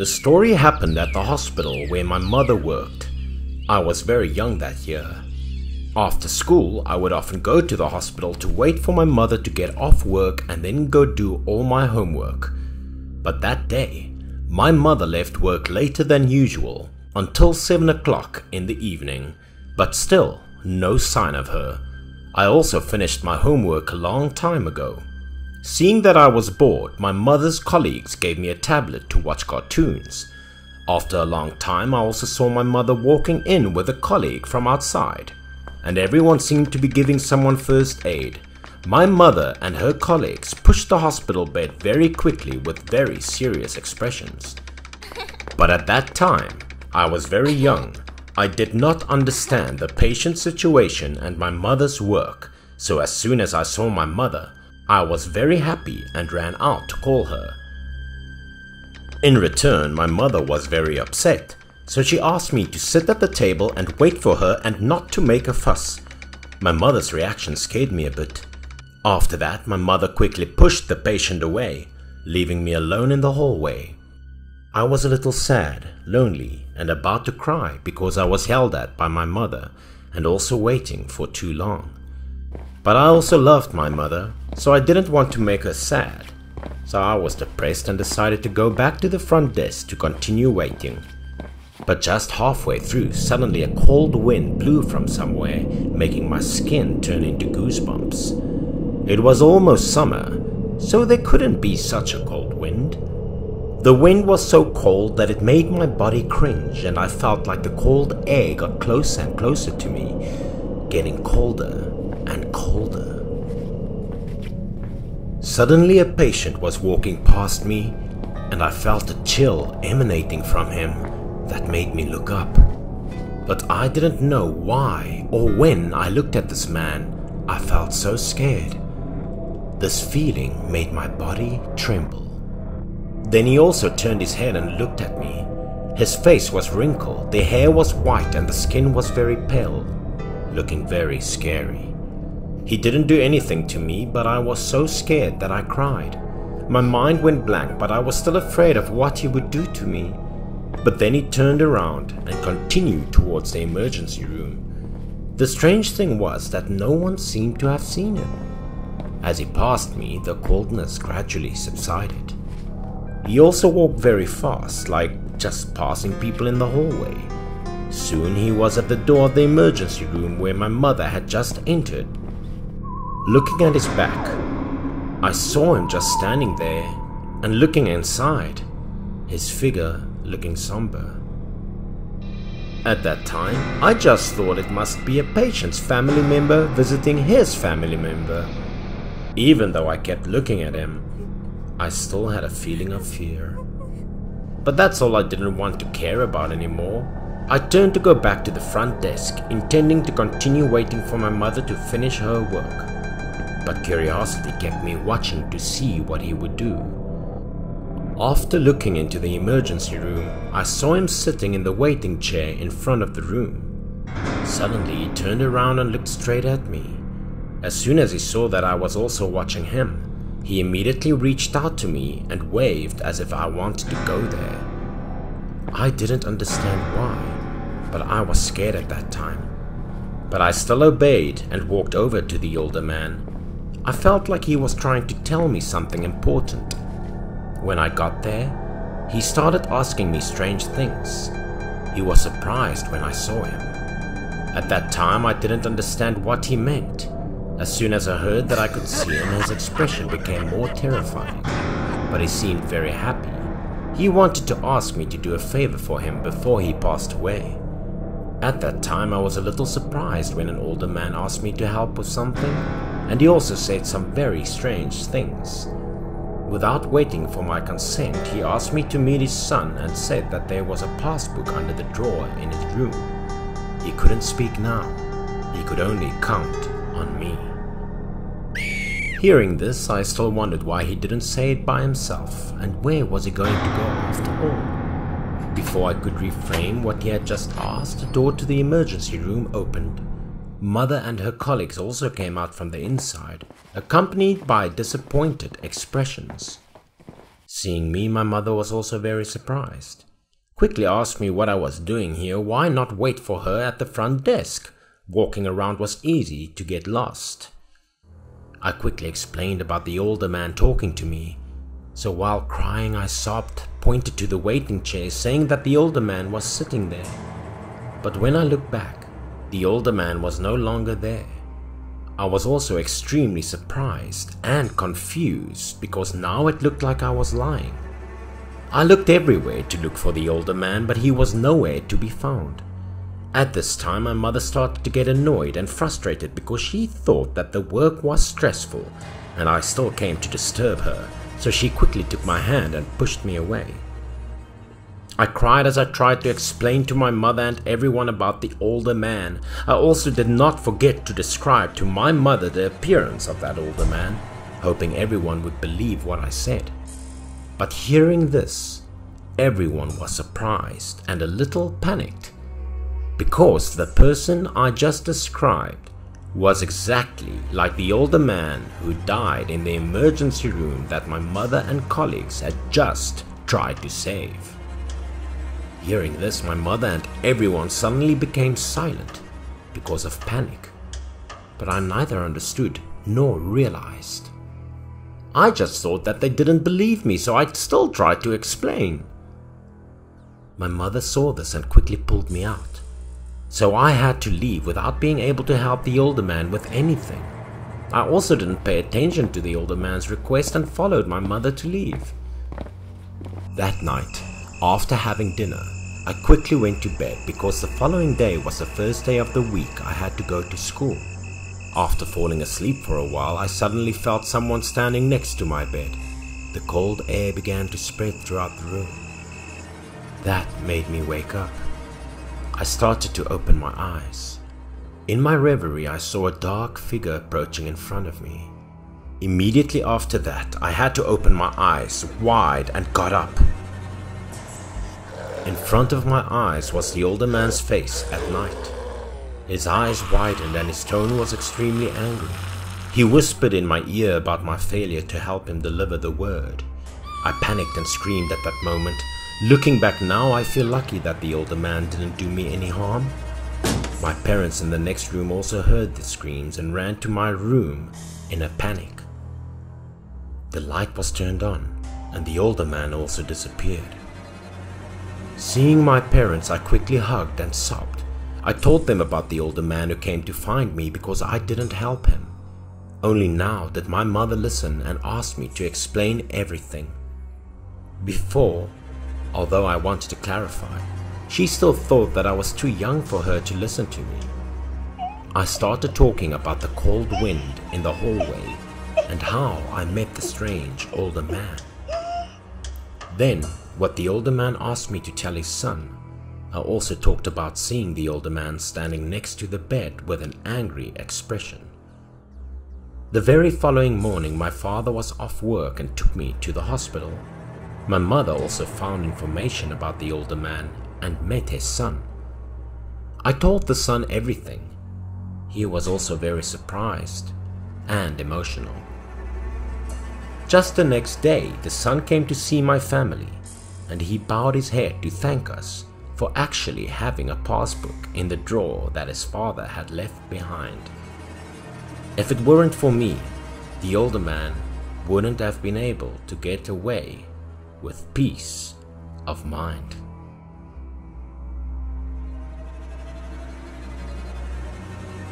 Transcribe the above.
The story happened at the hospital where my mother worked. I was very young that year. After school, I would often go to the hospital to wait for my mother to get off work and then go do all my homework. But that day, my mother left work later than usual until 7 o'clock in the evening, but still no sign of her. I also finished my homework a long time ago. Seeing that I was bored, my mother's colleagues gave me a tablet to watch cartoons. After a long time, I also saw my mother walking in with a colleague from outside, and everyone seemed to be giving someone first aid. My mother and her colleagues pushed the hospital bed very quickly with very serious expressions. But at that time, I was very young. I did not understand the patient's situation and my mother's work, so as soon as I saw my mother, I was very happy and ran out to call her. In return, my mother was very upset, so she asked me to sit at the table and wait for her and not to make a fuss. My mother's reaction scared me a bit. After that, my mother quickly pushed the patient away, leaving me alone in the hallway. I was a little sad, lonely, and about to cry because I was yelled at by my mother and also waiting for too long. But I also loved my mother, so I didn't want to make her sad. So I was depressed and decided to go back to the front desk to continue waiting. But just halfway through, suddenly a cold wind blew from somewhere, making my skin turn into goosebumps. It was almost summer, so there couldn't be such a cold wind. The wind was so cold that it made my body cringe, and I felt like the cold air got closer and closer to me, getting colder and colder. Suddenly a patient was walking past me, and I felt a chill emanating from him that made me look up. But I didn't know why or when I looked at this man, I felt so scared. This feeling made my body tremble. Then he also turned his head and looked at me. His face was wrinkled, the hair was white and the skin was very pale, looking very scary. He didn't do anything to me, but I was so scared that I cried. My mind went blank, but I was still afraid of what he would do to me. But then he turned around and continued towards the emergency room. The strange thing was that no one seemed to have seen him. As he passed me, the coldness gradually subsided. He also walked very fast, like just passing people in the hallway. Soon he was at the door of the emergency room where my mother had just entered. Looking at his back, I saw him just standing there and looking inside, his figure looking somber. At that time, I just thought it must be a patient's family member visiting his family member. Even though I kept looking at him, I still had a feeling of fear. But that's all I didn't want to care about anymore. I turned to go back to the front desk, intending to continue waiting for my mother to finish her work. But curiosity kept me watching to see what he would do. After looking into the emergency room, I saw him sitting in the waiting chair in front of the room. Suddenly he turned around and looked straight at me. As soon as he saw that I was also watching him, he immediately reached out to me and waved as if I wanted to go there. I didn't understand why, but I was scared at that time. But I still obeyed and walked over to the older man. I felt like he was trying to tell me something important. When I got there, he started asking me strange things. He was surprised when I saw him. At that time, I didn't understand what he meant. As soon as I heard that I could see him, his expression became more terrifying, but he seemed very happy. He wanted to ask me to do a favor for him before he passed away. At that time, I was a little surprised when an older man asked me to help with something, and he also said some very strange things. Without waiting for my consent, he asked me to meet his son and said that there was a passbook under the drawer in his room. He couldn't speak now. He could only count on me. Hearing this, I still wondered why he didn't say it by himself, and where was he going to go after all? Before I could reframe what he had just asked, the door to the emergency room opened. Mother and her colleagues also came out from the inside, accompanied by disappointed expressions. Seeing me, my mother was also very surprised. Quickly asked me what I was doing here, why not wait for her at the front desk? Walking around was easy to get lost. I quickly explained about the older man talking to me. So while crying I sobbed, pointed to the waiting chair, saying that the older man was sitting there. But when I looked back, the older man was no longer there. I was also extremely surprised and confused because now it looked like I was lying. I looked everywhere to look for the older man, but he was nowhere to be found. At this time, my mother started to get annoyed and frustrated because she thought that the work was stressful and I still came to disturb her, so she quickly took my hand and pushed me away. I cried as I tried to explain to my mother and everyone about the older man. I also did not forget to describe to my mother the appearance of that older man, hoping everyone would believe what I said. But hearing this, everyone was surprised and a little panicked, because the person I just described was exactly like the older man who died in the emergency room that my mother and colleagues had just tried to save. Hearing this, my mother and everyone suddenly became silent because of panic, but I neither understood nor realized. I just thought that they didn't believe me, so I still tried to explain. My mother saw this and quickly pulled me out, so I had to leave without being able to help the older man with anything. I also didn't pay attention to the older man's request and followed my mother to leave. That night, after having dinner, I quickly went to bed because the following day was the first day of the week I had to go to school. After falling asleep for a while, I suddenly felt someone standing next to my bed. The cold air began to spread throughout the room. That made me wake up. I started to open my eyes. In my reverie, I saw a dark figure approaching in front of me. Immediately after that, I had to open my eyes wide and got up. In front of my eyes was the older man's face at night. His eyes widened and his tone was extremely angry. He whispered in my ear about my failure to help him deliver the word. I panicked and screamed at that moment. Looking back now, I feel lucky that the older man didn't do me any harm. My parents in the next room also heard the screams and ran to my room in a panic. The light was turned on and the older man also disappeared. Seeing my parents, I quickly hugged and sobbed. I told them about the older man who came to find me because I didn't help him. Only now did my mother listen and ask me to explain everything. Before, although I wanted to clarify, she still thought that I was too young for her to listen to me. I started talking about the cold wind in the hallway and how I met the strange older man. Then, what the older man asked me to tell his son. I also talked about seeing the older man standing next to the bed with an angry expression. The very following morning, my father was off work and took me to the hospital. My mother also found information about the older man and met his son. I told the son everything. He was also very surprised and emotional. Just the next day, the son came to see my family, and he bowed his head to thank us for actually having a passbook in the drawer that his father had left behind. If it weren't for me, the older man wouldn't have been able to get away with peace of mind.